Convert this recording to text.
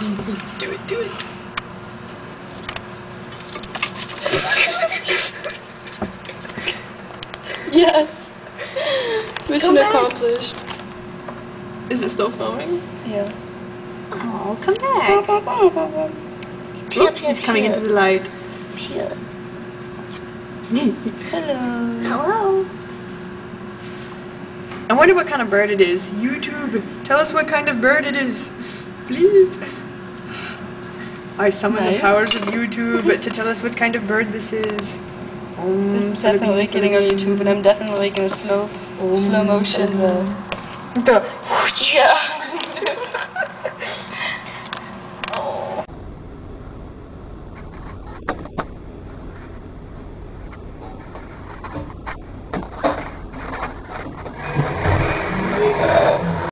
Do it, do it. Yes. Mission accomplished. Is it still filming? Yeah. Oh, come back. Oop, he's coming into the light. Hello. Hello. I wonder what kind of bird it is. YouTube, tell us what kind of bird it is. Please. I summon the powers of YouTube to tell us what kind of bird this is. This is definitely getting on YouTube, and I'm definitely making a slow motion.